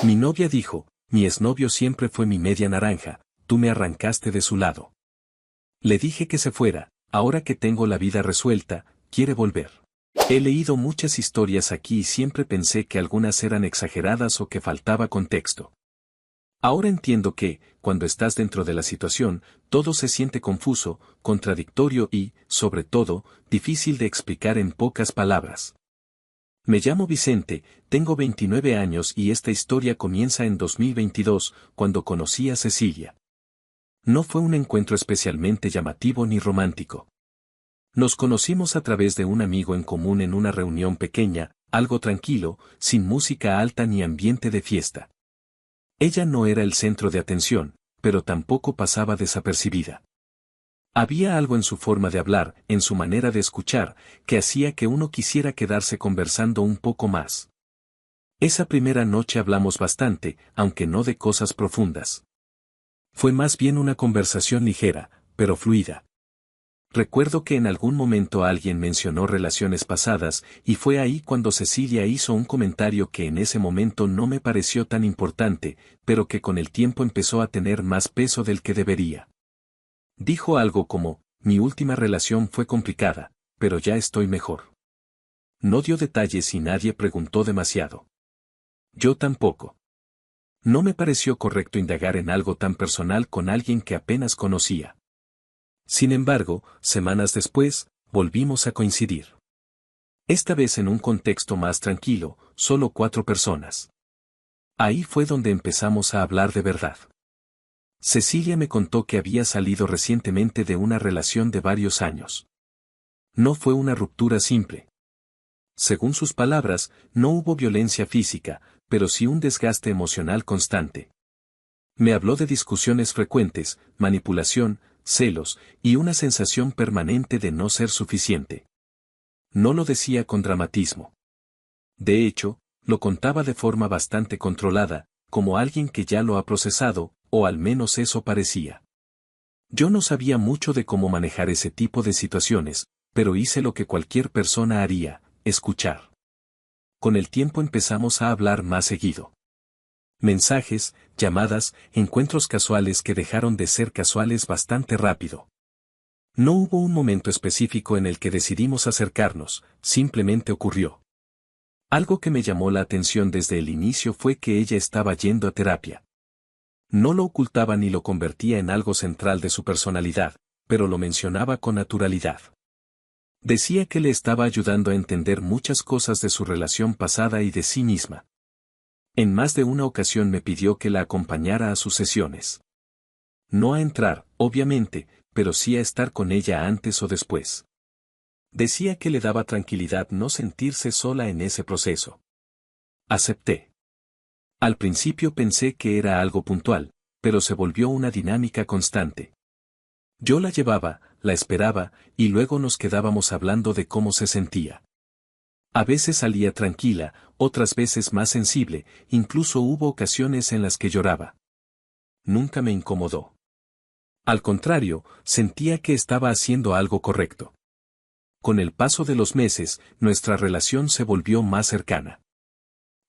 Mi novia dijo, mi exnovio siempre fue mi media naranja, tú me arrancaste de su lado. Le dije que se fuera, ahora que tengo la vida resuelta, quiere volver. He leído muchas historias aquí y siempre pensé que algunas eran exageradas o que faltaba contexto. Ahora entiendo que, cuando estás dentro de la situación, todo se siente confuso, contradictorio y, sobre todo, difícil de explicar en pocas palabras. Me llamo Vicente, tengo 29 años y esta historia comienza en 2022, cuando conocí a Cecilia. No fue un encuentro especialmente llamativo ni romántico. Nos conocimos a través de un amigo en común en una reunión pequeña, algo tranquilo, sin música alta ni ambiente de fiesta. Ella no era el centro de atención, pero tampoco pasaba desapercibida. Había algo en su forma de hablar, en su manera de escuchar, que hacía que uno quisiera quedarse conversando un poco más. Esa primera noche hablamos bastante, aunque no de cosas profundas. Fue más bien una conversación ligera, pero fluida. Recuerdo que en algún momento alguien mencionó relaciones pasadas, y fue ahí cuando Cecilia hizo un comentario que en ese momento no me pareció tan importante, pero que con el tiempo empezó a tener más peso del que debería. Dijo algo como, mi última relación fue complicada, pero ya estoy mejor. No dio detalles y nadie preguntó demasiado. Yo tampoco. No me pareció correcto indagar en algo tan personal con alguien que apenas conocía. Sin embargo, semanas después, volvimos a coincidir. Esta vez en un contexto más tranquilo, solo 4 personas. Ahí fue donde empezamos a hablar de verdad. Cecilia me contó que había salido recientemente de una relación de varios años. No fue una ruptura simple. Según sus palabras, no hubo violencia física, pero sí un desgaste emocional constante. Me habló de discusiones frecuentes, manipulación, celos, y una sensación permanente de no ser suficiente. No lo decía con dramatismo. De hecho, lo contaba de forma bastante controlada, como alguien que ya lo ha procesado, o al menos eso parecía. Yo no sabía mucho de cómo manejar ese tipo de situaciones, pero hice lo que cualquier persona haría, escuchar. Con el tiempo empezamos a hablar más seguido. Mensajes, llamadas, encuentros casuales que dejaron de ser casuales bastante rápido. No hubo un momento específico en el que decidimos acercarnos, simplemente ocurrió. Algo que me llamó la atención desde el inicio fue que ella estaba yendo a terapia. No lo ocultaba ni lo convertía en algo central de su personalidad, pero lo mencionaba con naturalidad. Decía que le estaba ayudando a entender muchas cosas de su relación pasada y de sí misma. En más de una ocasión me pidió que la acompañara a sus sesiones. No a entrar, obviamente, pero sí a estar con ella antes o después. Decía que le daba tranquilidad no sentirse sola en ese proceso. Acepté. Al principio pensé que era algo puntual, pero se volvió una dinámica constante. Yo la llevaba, la esperaba, y luego nos quedábamos hablando de cómo se sentía. A veces salía tranquila, otras veces más sensible, incluso hubo ocasiones en las que lloraba. Nunca me incomodó. Al contrario, sentía que estaba haciendo algo correcto. Con el paso de los meses, nuestra relación se volvió más cercana.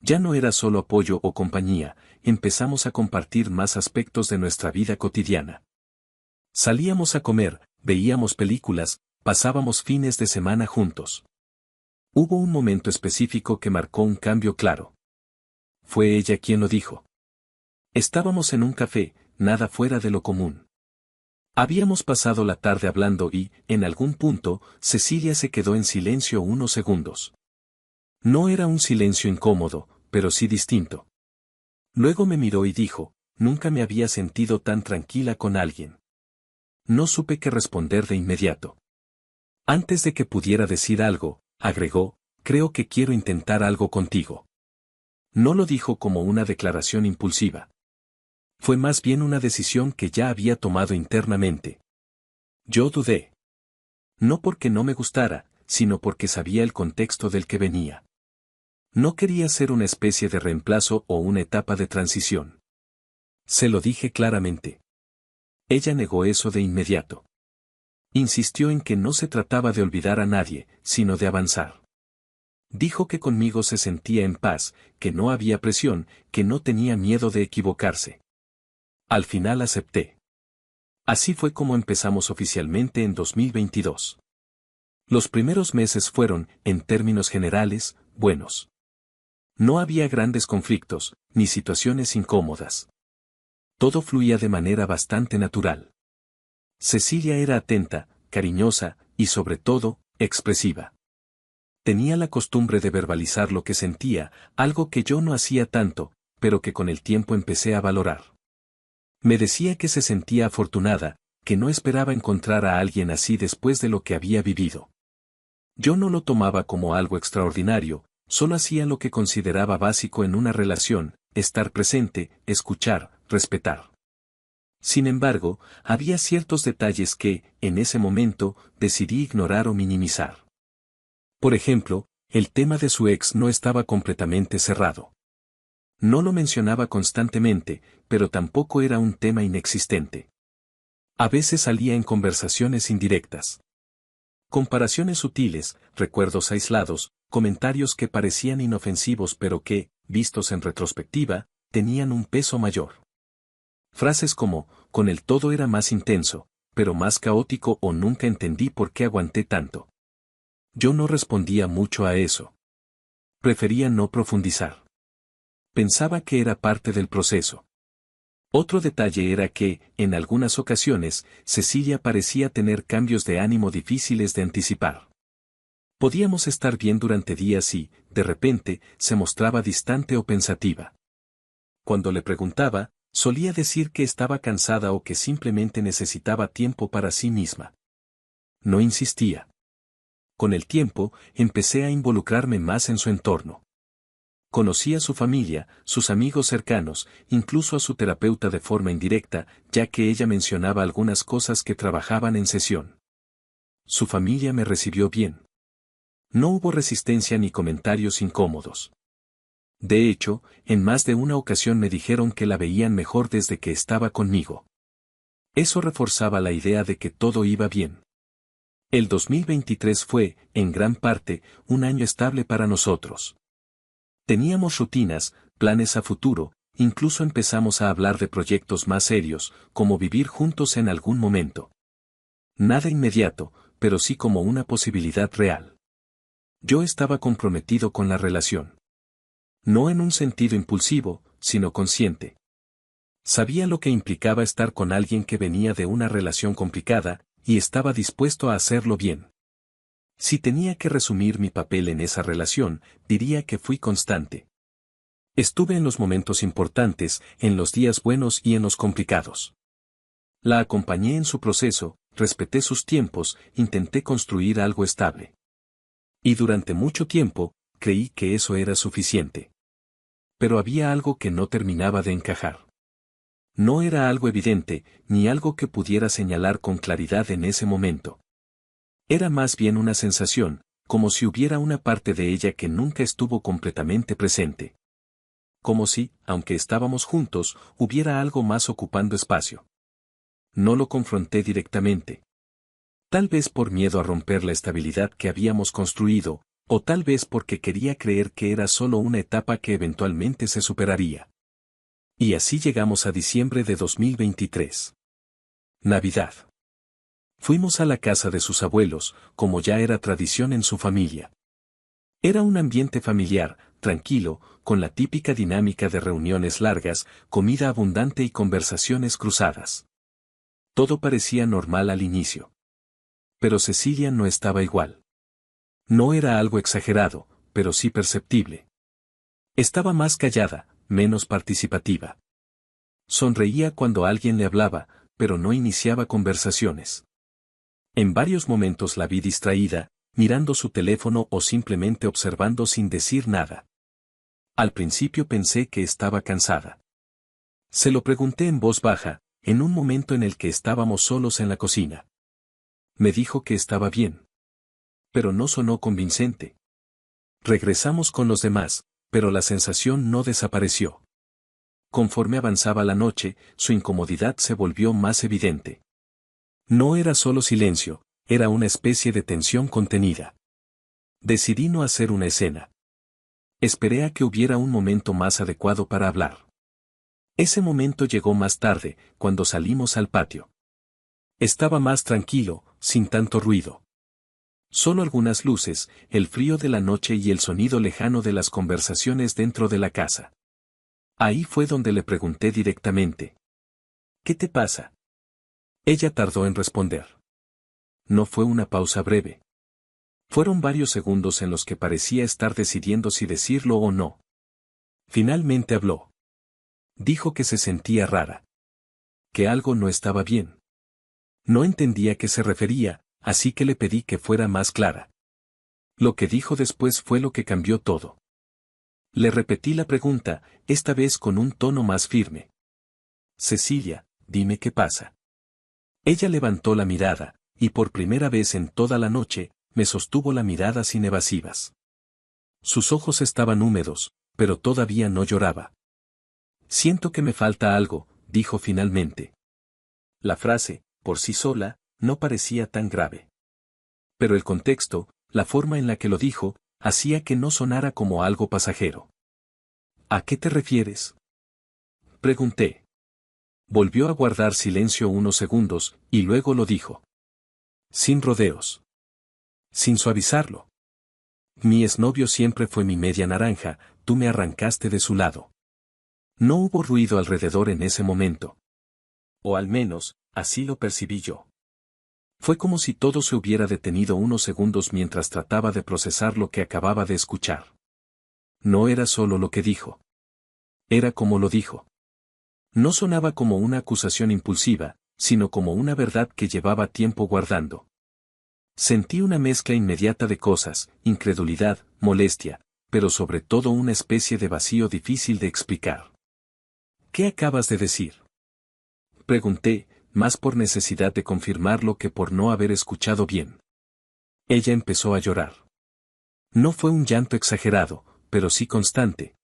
Ya no era solo apoyo o compañía, empezamos a compartir más aspectos de nuestra vida cotidiana. Salíamos a comer, veíamos películas, pasábamos fines de semana juntos. Hubo un momento específico que marcó un cambio claro. Fue ella quien lo dijo. Estábamos en un café, nada fuera de lo común. Habíamos pasado la tarde hablando y, en algún punto, Cecilia se quedó en silencio unos segundos. No era un silencio incómodo, pero sí distinto. Luego me miró y dijo, nunca me había sentido tan tranquila con alguien. No supe qué responder de inmediato. Antes de que pudiera decir algo, agregó, creo que quiero intentar algo contigo. No lo dijo como una declaración impulsiva. Fue más bien una decisión que ya había tomado internamente. Yo dudé. No porque no me gustara, sino porque sabía el contexto del que venía. No quería ser una especie de reemplazo o una etapa de transición. Se lo dije claramente. Ella negó eso de inmediato. Insistió en que no se trataba de olvidar a nadie, sino de avanzar. Dijo que conmigo se sentía en paz, que no había presión, que no tenía miedo de equivocarse. Al final acepté. Así fue como empezamos oficialmente en 2022. Los primeros meses fueron, en términos generales, buenos. No había grandes conflictos, ni situaciones incómodas. Todo fluía de manera bastante natural. Cecilia era atenta, cariñosa, y sobre todo, expresiva. Tenía la costumbre de verbalizar lo que sentía, algo que yo no hacía tanto, pero que con el tiempo empecé a valorar. Me decía que se sentía afortunada, que no esperaba encontrar a alguien así después de lo que había vivido. Yo no lo tomaba como algo extraordinario, solo hacía lo que consideraba básico en una relación, estar presente, escuchar, respetar. Sin embargo, había ciertos detalles que, en ese momento, decidí ignorar o minimizar. Por ejemplo, el tema de su ex no estaba completamente cerrado. No lo mencionaba constantemente, pero tampoco era un tema inexistente. A veces salía en conversaciones indirectas. Comparaciones sutiles, recuerdos aislados, comentarios que parecían inofensivos pero que, vistos en retrospectiva, tenían un peso mayor. Frases como, con el todo era más intenso, pero más caótico o nunca entendí por qué aguanté tanto. Yo no respondía mucho a eso. Prefería no profundizar. Pensaba que era parte del proceso. Otro detalle era que, en algunas ocasiones, Cecilia parecía tener cambios de ánimo difíciles de anticipar. Podíamos estar bien durante días y, de repente, se mostraba distante o pensativa. Cuando le preguntaba, solía decir que estaba cansada o que simplemente necesitaba tiempo para sí misma. No insistía. Con el tiempo, empecé a involucrarme más en su entorno. Conocí a su familia, sus amigos cercanos, incluso a su terapeuta de forma indirecta, ya que ella mencionaba algunas cosas que trabajaban en sesión. Su familia me recibió bien. No hubo resistencia ni comentarios incómodos. De hecho, en más de una ocasión me dijeron que la veían mejor desde que estaba conmigo. Eso reforzaba la idea de que todo iba bien. El 2023 fue, en gran parte, un año estable para nosotros. Teníamos rutinas, planes a futuro, incluso empezamos a hablar de proyectos más serios, como vivir juntos en algún momento. Nada inmediato, pero sí como una posibilidad real. Yo estaba comprometido con la relación. No en un sentido impulsivo, sino consciente. Sabía lo que implicaba estar con alguien que venía de una relación complicada, y estaba dispuesto a hacerlo bien. Si tenía que resumir mi papel en esa relación, diría que fui constante. Estuve en los momentos importantes, en los días buenos y en los complicados. La acompañé en su proceso, respeté sus tiempos, intenté construir algo estable. Y durante mucho tiempo, creí que eso era suficiente. Pero había algo que no terminaba de encajar. No era algo evidente, ni algo que pudiera señalar con claridad en ese momento. Era más bien una sensación, como si hubiera una parte de ella que nunca estuvo completamente presente. Como si, aunque estábamos juntos, hubiera algo más ocupando espacio. No lo confronté directamente. Tal vez por miedo a romper la estabilidad que habíamos construido, o tal vez porque quería creer que era solo una etapa que eventualmente se superaría. Y así llegamos a diciembre de 2023. Navidad. Fuimos a la casa de sus abuelos, como ya era tradición en su familia. Era un ambiente familiar, tranquilo, con la típica dinámica de reuniones largas, comida abundante y conversaciones cruzadas. Todo parecía normal al inicio. Pero Cecilia no estaba igual. No era algo exagerado, pero sí perceptible. Estaba más callada, menos participativa. Sonreía cuando alguien le hablaba, pero no iniciaba conversaciones. En varios momentos la vi distraída, mirando su teléfono o simplemente observando sin decir nada. Al principio pensé que estaba cansada. Se lo pregunté en voz baja, en un momento en el que estábamos solos en la cocina. Me dijo que estaba bien. Pero no sonó convincente. Regresamos con los demás, pero la sensación no desapareció. Conforme avanzaba la noche, su incomodidad se volvió más evidente. No era solo silencio, era una especie de tensión contenida. Decidí no hacer una escena. Esperé a que hubiera un momento más adecuado para hablar. Ese momento llegó más tarde, cuando salimos al patio. Estaba más tranquilo, sin tanto ruido. Solo algunas luces, el frío de la noche y el sonido lejano de las conversaciones dentro de la casa. Ahí fue donde le pregunté directamente. ¿Qué te pasa? Ella tardó en responder. No fue una pausa breve. Fueron varios segundos en los que parecía estar decidiendo si decirlo o no. Finalmente habló. Dijo que se sentía rara. Que algo no estaba bien. No entendía a qué se refería, así que le pedí que fuera más clara. Lo que dijo después fue lo que cambió todo. Le repetí la pregunta, esta vez con un tono más firme. Cecilia, dime qué pasa. Ella levantó la mirada, y por primera vez en toda la noche, me sostuvo la mirada sin evasivas. Sus ojos estaban húmedos, pero todavía no lloraba. Siento que me falta algo, dijo finalmente. La frase, por sí sola, no parecía tan grave. Pero el contexto, la forma en la que lo dijo, hacía que no sonara como algo pasajero. ¿A qué te refieres? Pregunté. Volvió a guardar silencio unos segundos, y luego lo dijo. Sin rodeos. Sin suavizarlo. Mi exnovio siempre fue mi media naranja, tú me arrancaste de su lado. No hubo ruido alrededor en ese momento. O al menos, así lo percibí yo. Fue como si todo se hubiera detenido unos segundos mientras trataba de procesar lo que acababa de escuchar. No era solo lo que dijo. Era como lo dijo. No sonaba como una acusación impulsiva, sino como una verdad que llevaba tiempo guardando. Sentí una mezcla inmediata de cosas, incredulidad, molestia, pero sobre todo una especie de vacío difícil de explicar. ¿Qué acabas de decir? Pregunté, más por necesidad de confirmarlo que por no haber escuchado bien. Ella empezó a llorar. No fue un llanto exagerado, pero sí constante.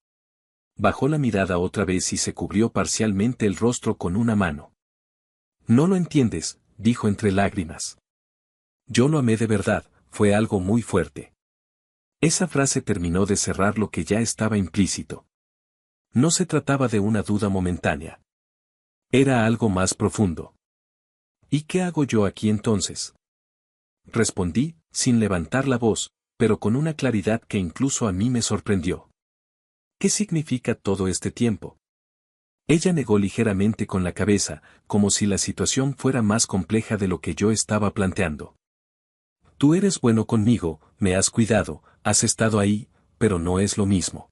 Bajó la mirada otra vez y se cubrió parcialmente el rostro con una mano. No lo entiendes, dijo entre lágrimas. Yo lo amé de verdad, fue algo muy fuerte. Esa frase terminó de cerrar lo que ya estaba implícito. No se trataba de una duda momentánea. Era algo más profundo. ¿Y qué hago yo aquí entonces? Respondí, sin levantar la voz, pero con una claridad que incluso a mí me sorprendió. ¿Qué significa todo este tiempo? Ella negó ligeramente con la cabeza, como si la situación fuera más compleja de lo que yo estaba planteando. Tú eres bueno conmigo, me has cuidado, has estado ahí, pero no es lo mismo.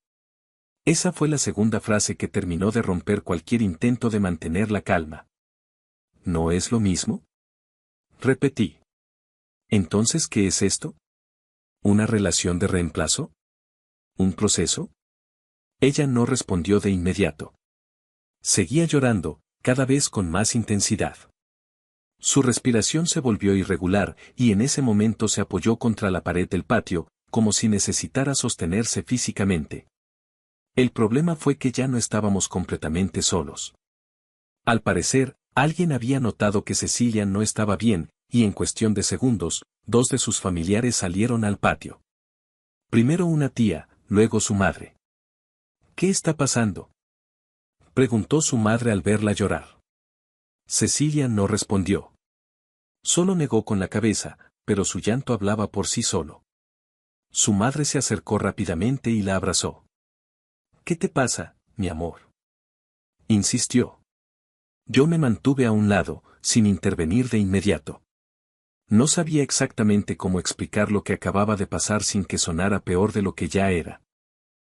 Esa fue la segunda frase que terminó de romper cualquier intento de mantener la calma. ¿No es lo mismo? Repetí. ¿Entonces qué es esto? ¿Una relación de reemplazo? ¿Un proceso? Ella no respondió de inmediato. Seguía llorando, cada vez con más intensidad. Su respiración se volvió irregular, y en ese momento se apoyó contra la pared del patio, como si necesitara sostenerse físicamente. El problema fue que ya no estábamos completamente solos. Al parecer, alguien había notado que Cecilia no estaba bien, y en cuestión de segundos, dos de sus familiares salieron al patio. Primero una tía, luego su madre. ¿Qué está pasando?, preguntó su madre al verla llorar. Cecilia no respondió. Solo negó con la cabeza, pero su llanto hablaba por sí solo. Su madre se acercó rápidamente y la abrazó. ¿Qué te pasa, mi amor?, insistió. Yo me mantuve a un lado, sin intervenir de inmediato. No sabía exactamente cómo explicar lo que acababa de pasar sin que sonara peor de lo que ya era.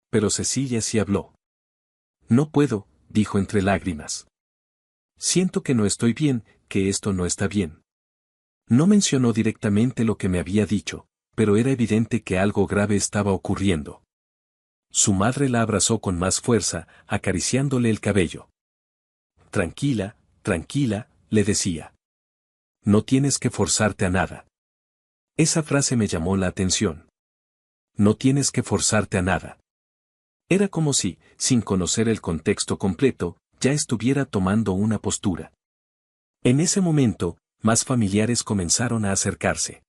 Pero Cecilia sí habló. No puedo, dijo entre lágrimas. Siento que no estoy bien, que esto no está bien. No mencionó directamente lo que me había dicho, pero era evidente que algo grave estaba ocurriendo. Su madre la abrazó con más fuerza, acariciándole el cabello. Tranquila, tranquila, le decía. No tienes que forzarte a nada. Esa frase me llamó la atención. No tienes que forzarte a nada. Era como si, sin conocer el contexto completo, ya estuviera tomando una postura. En ese momento, más familiares comenzaron a acercarse.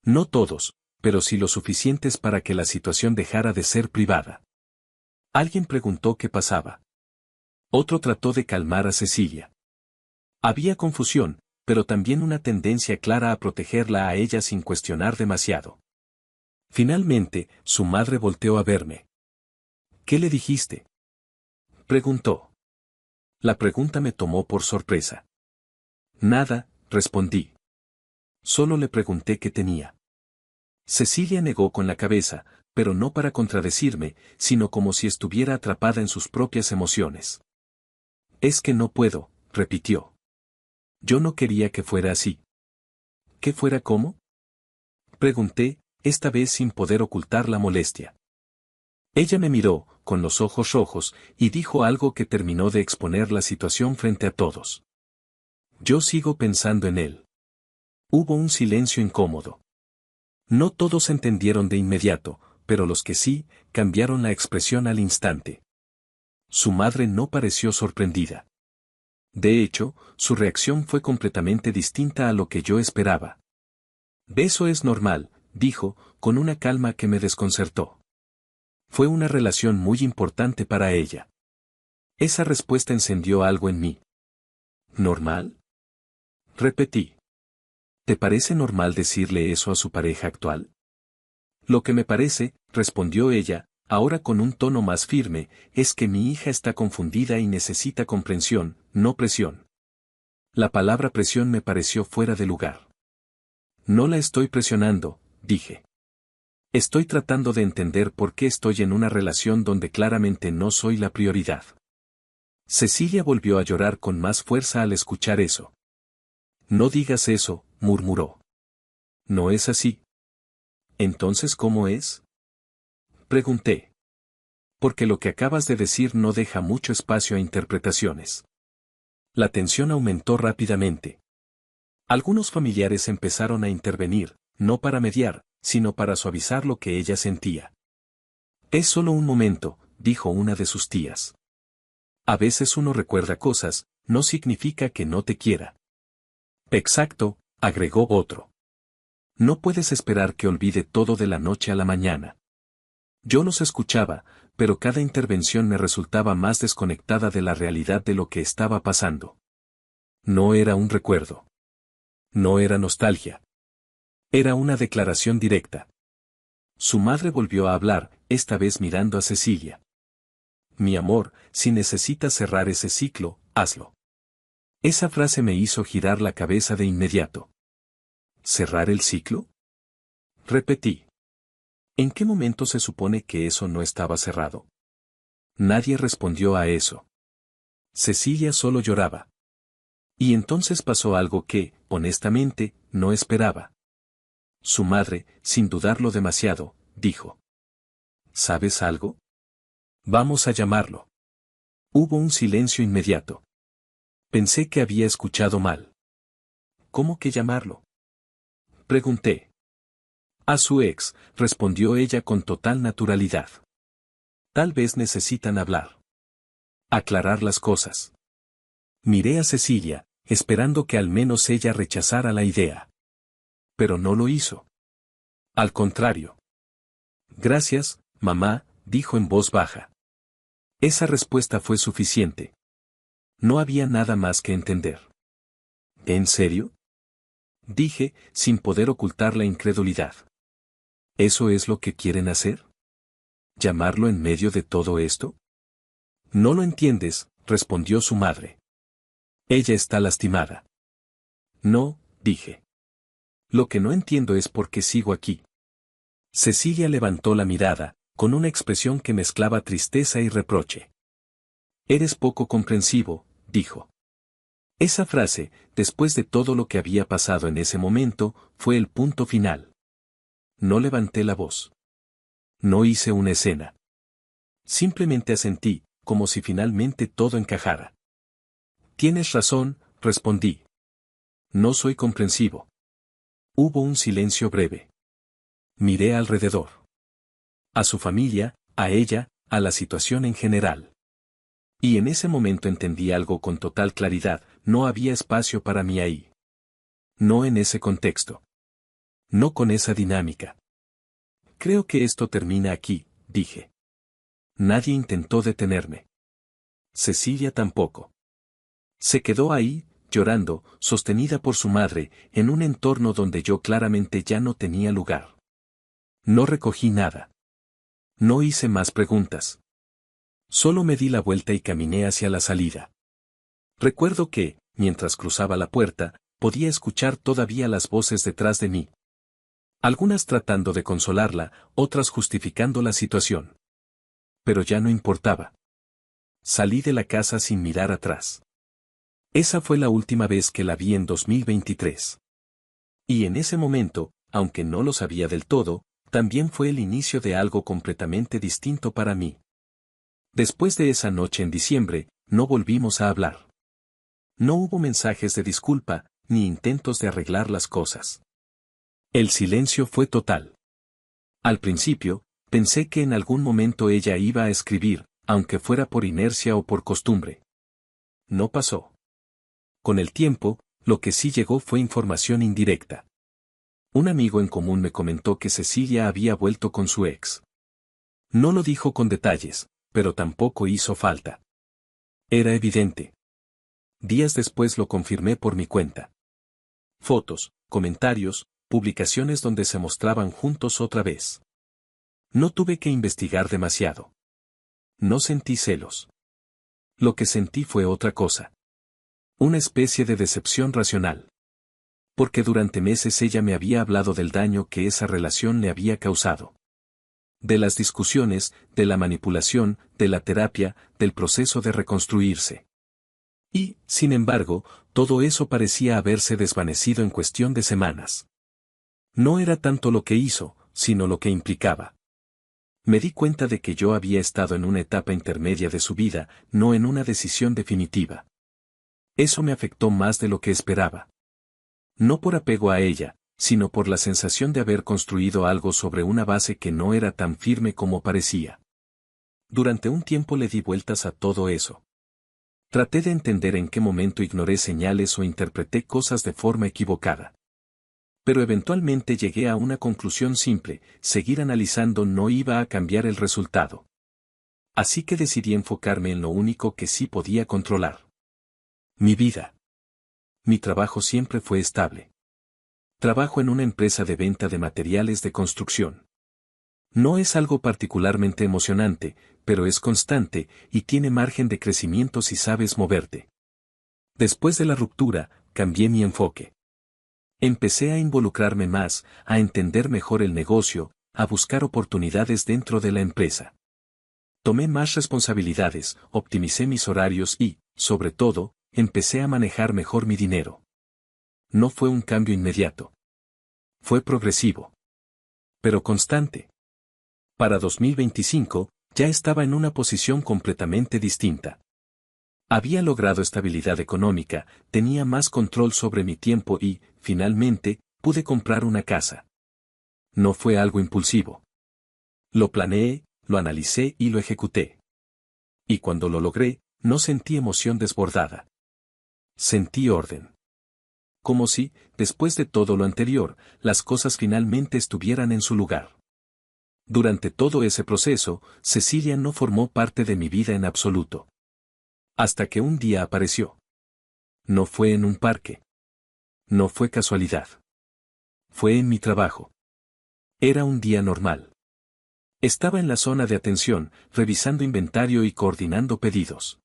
No todos, pero sí lo suficientes para que la situación dejara de ser privada. Alguien preguntó qué pasaba. Otro trató de calmar a Cecilia. Había confusión, pero también una tendencia clara a protegerla a ella sin cuestionar demasiado. Finalmente, su madre volteó a verme. ¿Qué le dijiste?, preguntó. La pregunta me tomó por sorpresa. Nada, respondí. Solo le pregunté qué tenía. Cecilia negó con la cabeza, pero no para contradecirme, sino como si estuviera atrapada en sus propias emociones. Es que no puedo, repitió. Yo no quería que fuera así. ¿Que fuera cómo?, pregunté, esta vez sin poder ocultar la molestia. Ella me miró, con los ojos rojos, y dijo algo que terminó de exponer la situación frente a todos. Yo sigo pensando en él. Hubo un silencio incómodo. No todos entendieron de inmediato, pero los que sí, cambiaron la expresión al instante. Su madre no pareció sorprendida. De hecho, su reacción fue completamente distinta a lo que yo esperaba. Eso es normal, dijo, con una calma que me desconcertó. Fue una relación muy importante para ella. Esa respuesta encendió algo en mí. ¿Normal?, repetí. ¿Te parece normal decirle eso a su pareja actual? Lo que me parece, respondió ella, ahora con un tono más firme, es que mi hija está confundida y necesita comprensión, no presión. La palabra presión me pareció fuera de lugar. No la estoy presionando, dije. Estoy tratando de entender por qué estoy en una relación donde claramente no soy la prioridad. Cecilia volvió a llorar con más fuerza al escuchar eso. No digas eso, murmuró. ¿No es así? ¿Entonces cómo es?, pregunté. Porque lo que acabas de decir no deja mucho espacio a interpretaciones. La tensión aumentó rápidamente. Algunos familiares empezaron a intervenir, no para mediar, sino para suavizar lo que ella sentía. Es solo un momento, dijo una de sus tías. A veces uno recuerda cosas, no significa que no te quiera. Exacto, agregó otro. No puedes esperar que olvide todo de la noche a la mañana. Yo los escuchaba, pero cada intervención me resultaba más desconectada de la realidad de lo que estaba pasando. No era un recuerdo. No era nostalgia. Era una declaración directa. Su madre volvió a hablar, esta vez mirando a Cecilia. Mi amor, si necesitas cerrar ese ciclo, hazlo. Esa frase me hizo girar la cabeza de inmediato. ¿Cerrar el ciclo?, repetí. ¿En qué momento se supone que eso no estaba cerrado? Nadie respondió a eso. Cecilia solo lloraba. Y entonces pasó algo que, honestamente, no esperaba. Su madre, sin dudarlo demasiado, dijo. ¿Sabes algo? Vamos a llamarlo. Hubo un silencio inmediato. Pensé que había escuchado mal. ¿Cómo que llamarlo?, pregunté. A su ex, respondió ella con total naturalidad. Tal vez necesitan hablar. Aclarar las cosas. Miré a Cecilia, esperando que al menos ella rechazara la idea. Pero no lo hizo. Al contrario. Gracias, mamá, dijo en voz baja. Esa respuesta fue suficiente. No había nada más que entender. ¿En serio?, dije, sin poder ocultar la incredulidad. ¿Eso es lo que quieren hacer? ¿Llamarlo en medio de todo esto? No lo entiendes, respondió su madre. Ella está lastimada. No, dije. Lo que no entiendo es por qué sigo aquí. Cecilia levantó la mirada, con una expresión que mezclaba tristeza y reproche. Eres poco comprensivo, dijo. Esa frase, después de todo lo que había pasado en ese momento, fue el punto final. No levanté la voz. No hice una escena. Simplemente asentí, como si finalmente todo encajara. Tienes razón, respondí. No soy comprensivo. Hubo un silencio breve. Miré alrededor. A su familia, a ella, a la situación en general. Y en ese momento entendí algo con total claridad, no había espacio para mí ahí. No en ese contexto. No con esa dinámica. Creo que esto termina aquí, dije. Nadie intentó detenerme. Cecilia tampoco. Se quedó ahí, llorando, sostenida por su madre, en un entorno donde yo claramente ya no tenía lugar. No recogí nada. No hice más preguntas. Solo me di la vuelta y caminé hacia la salida. Recuerdo que, mientras cruzaba la puerta, podía escuchar todavía las voces detrás de mí. Algunas tratando de consolarla, otras justificando la situación. Pero ya no importaba. Salí de la casa sin mirar atrás. Esa fue la última vez que la vi en 2023. Y en ese momento, aunque no lo sabía del todo, también fue el inicio de algo completamente distinto para mí. Después de esa noche en diciembre, no volvimos a hablar. No hubo mensajes de disculpa, ni intentos de arreglar las cosas. El silencio fue total. Al principio, pensé que en algún momento ella iba a escribir, aunque fuera por inercia o por costumbre. No pasó. Con el tiempo, lo que sí llegó fue información indirecta. Un amigo en común me comentó que Cecilia había vuelto con su ex. No lo dijo con detalles, pero tampoco hizo falta. Era evidente. Días después lo confirmé por mi cuenta. Fotos, comentarios, publicaciones donde se mostraban juntos otra vez. No tuve que investigar demasiado. No sentí celos. Lo que sentí fue otra cosa. Una especie de decepción racional. Porque durante meses ella me había hablado del daño que esa relación le había causado. De las discusiones, de la manipulación, de la terapia, del proceso de reconstruirse. Y, sin embargo, todo eso parecía haberse desvanecido en cuestión de semanas. No era tanto lo que hizo, sino lo que implicaba. Me di cuenta de que yo había estado en una etapa intermedia de su vida, no en una decisión definitiva. Eso me afectó más de lo que esperaba. No por apego a ella, sino por la sensación de haber construido algo sobre una base que no era tan firme como parecía. Durante un tiempo le di vueltas a todo eso. Traté de entender en qué momento ignoré señales o interpreté cosas de forma equivocada. Pero eventualmente llegué a una conclusión simple: seguir analizando no iba a cambiar el resultado. Así que decidí enfocarme en lo único que sí podía controlar. Mi vida. Mi trabajo siempre fue estable. Trabajo en una empresa de venta de materiales de construcción. No es algo particularmente emocionante, pero es constante, y tiene margen de crecimiento si sabes moverte. Después de la ruptura, cambié mi enfoque. Empecé a involucrarme más, a entender mejor el negocio, a buscar oportunidades dentro de la empresa. Tomé más responsabilidades, optimicé mis horarios y, sobre todo, empecé a manejar mejor mi dinero. No fue un cambio inmediato. Fue progresivo. Pero constante. Para 2025, ya estaba en una posición completamente distinta. Había logrado estabilidad económica, tenía más control sobre mi tiempo y, finalmente, pude comprar una casa. No fue algo impulsivo. Lo planeé, lo analicé y lo ejecuté. Y cuando lo logré, no sentí emoción desbordada. Sentí orden. Como si, después de todo lo anterior, las cosas finalmente estuvieran en su lugar. Durante todo ese proceso, Cecilia no formó parte de mi vida en absoluto. Hasta que un día apareció. No fue en un parque. No fue casualidad. Fue en mi trabajo. Era un día normal. Estaba en la zona de atención, revisando inventario y coordinando pedidos.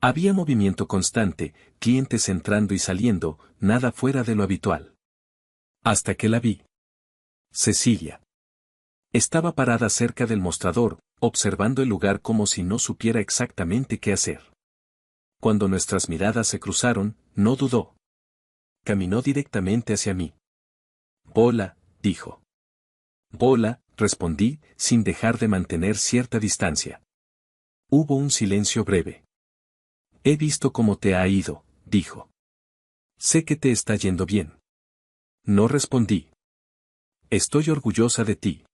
Había movimiento constante, clientes entrando y saliendo, nada fuera de lo habitual. Hasta que la vi. Cecilia. Estaba parada cerca del mostrador, observando el lugar como si no supiera exactamente qué hacer. Cuando nuestras miradas se cruzaron, no dudó. Caminó directamente hacia mí. «Bola», dijo. «Bola», respondí, sin dejar de mantener cierta distancia. Hubo un silencio breve. «He visto cómo te ha ido», dijo. «Sé que te está yendo bien». No respondí. «Estoy orgullosa de ti».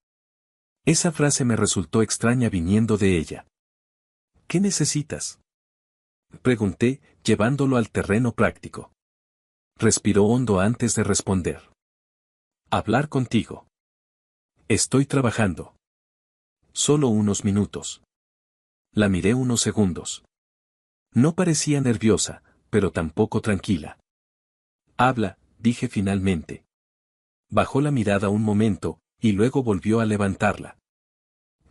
Esa frase me resultó extraña viniendo de ella. «¿Qué necesitas?», pregunté, llevándolo al terreno práctico. Respiró hondo antes de responder. «Hablar contigo». Estoy trabajando. Solo unos minutos. La miré unos segundos. No parecía nerviosa, pero tampoco tranquila. Habla, dije finalmente. Bajó la mirada un momento, y luego volvió a levantarla.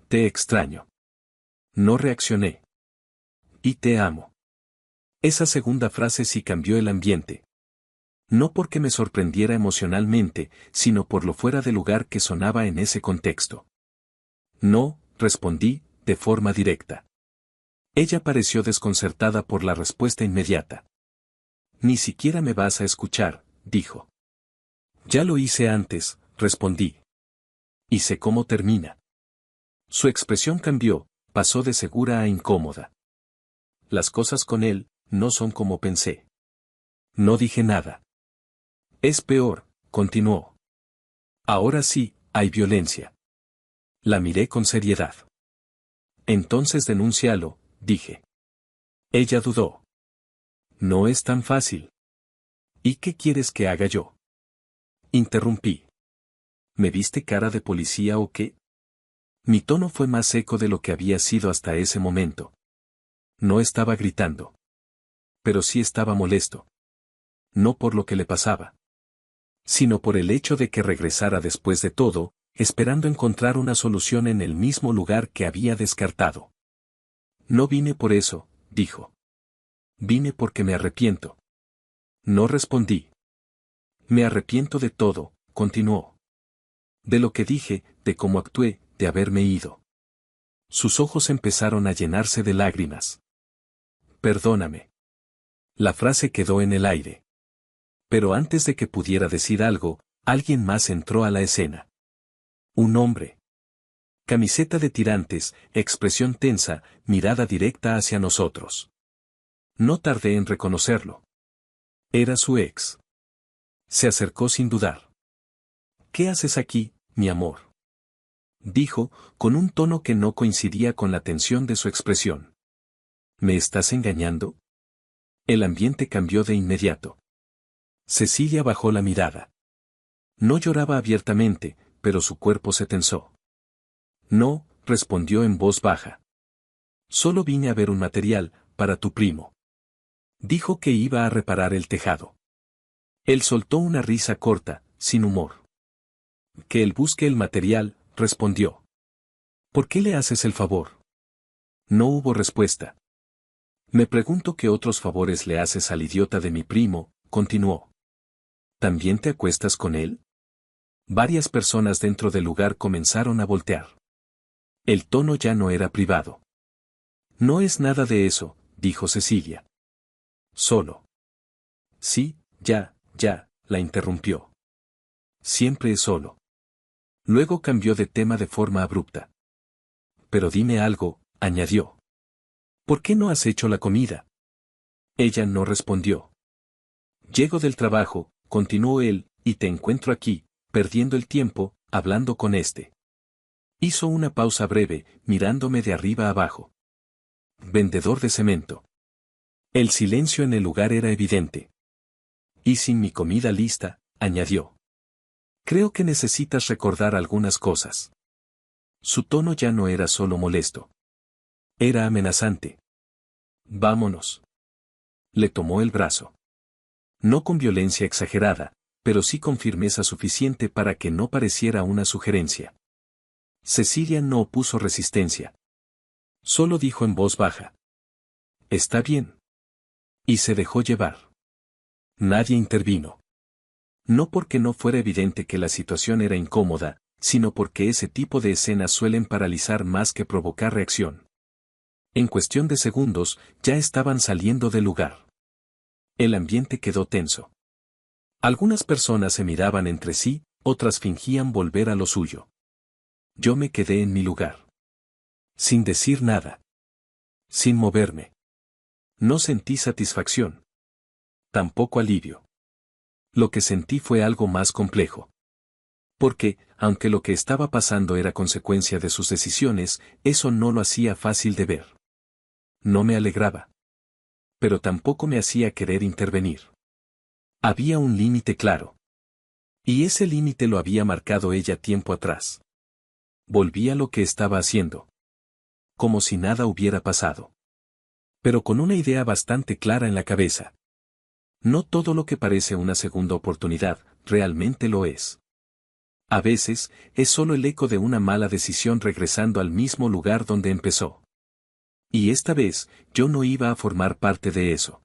Te extraño. No reaccioné. Y te amo. Esa segunda frase sí cambió el ambiente. No porque me sorprendiera emocionalmente, sino por lo fuera de lugar que sonaba en ese contexto. No, respondí, de forma directa. Ella pareció desconcertada por la respuesta inmediata. Ni siquiera me vas a escuchar, dijo. Ya lo hice antes, respondí. Y sé cómo termina. Su expresión cambió, pasó de segura a incómoda. Las cosas con él no son como pensé. No dije nada. Es peor, continuó. Ahora sí, hay violencia. La miré con seriedad. Entonces denúncialo, dije. Ella dudó. No es tan fácil. ¿Y qué quieres que haga yo? Interrumpí. ¿Me viste cara de policía o qué? Mi tono fue más seco de lo que había sido hasta ese momento. No estaba gritando. Pero sí estaba molesto. No por lo que le pasaba, sino por el hecho de que regresara después de todo, esperando encontrar una solución en el mismo lugar que había descartado. No vine por eso, dijo. Vine porque me arrepiento. No respondí. Me arrepiento de todo, continuó. De lo que dije, de cómo actué, de haberme ido. Sus ojos empezaron a llenarse de lágrimas. Perdóname. La frase quedó en el aire. Pero antes de que pudiera decir algo, alguien más entró a la escena. Un hombre. Camiseta de tirantes, expresión tensa, mirada directa hacia nosotros. No tardé en reconocerlo. Era su ex. Se acercó sin dudar. ¿Qué haces aquí, mi amor?, dijo, con un tono que no coincidía con la tensión de su expresión. ¿Me estás engañando? El ambiente cambió de inmediato. Cecilia bajó la mirada. No lloraba abiertamente, pero su cuerpo se tensó. No, respondió en voz baja. Solo vine a ver un material, para tu primo. Dijo que iba a reparar el tejado. Él soltó una risa corta, sin humor. Que él busque el material, respondió. ¿Por qué le haces el favor? No hubo respuesta. Me pregunto qué otros favores le haces al idiota de mi primo, continuó. ¿También te acuestas con él? Varias personas dentro del lugar comenzaron a voltear. El tono ya no era privado. No es nada de eso, dijo Cecilia. Solo. Sí, ya, la interrumpió. Siempre es solo. Luego cambió de tema de forma abrupta. Pero dime algo, añadió. ¿Por qué no has hecho la comida? Ella no respondió. Llego del trabajo, continuó él, y te encuentro aquí, perdiendo el tiempo, hablando con este. Hizo una pausa breve, mirándome de arriba abajo. Vendedor de cemento. El silencio en el lugar era evidente. Y sin mi comida lista, añadió. Creo que necesitas recordar algunas cosas. Su tono ya no era solo molesto. Era amenazante. Vámonos. Le tomó el brazo. No con violencia exagerada, pero sí con firmeza suficiente para que no pareciera una sugerencia. Cecilia no opuso resistencia. Solo dijo en voz baja. Está bien. Y se dejó llevar. Nadie intervino. No porque no fuera evidente que la situación era incómoda, sino porque ese tipo de escenas suelen paralizar más que provocar reacción. En cuestión de segundos, ya estaban saliendo del lugar. El ambiente quedó tenso. Algunas personas se miraban entre sí, otras fingían volver a lo suyo. Yo me quedé en mi lugar. Sin decir nada. Sin moverme. No sentí satisfacción. Tampoco alivio. Lo que sentí fue algo más complejo. Porque, aunque lo que estaba pasando era consecuencia de sus decisiones, eso no lo hacía fácil de ver. No me alegraba. Pero tampoco me hacía querer intervenir. Había un límite claro. Y ese límite lo había marcado ella tiempo atrás. volví a lo que estaba haciendo. Como si nada hubiera pasado. Pero con una idea bastante clara en la cabeza. No todo lo que parece una segunda oportunidad, realmente lo es. A veces, es solo el eco de una mala decisión regresando al mismo lugar donde empezó. Y esta vez, yo no iba a formar parte de eso.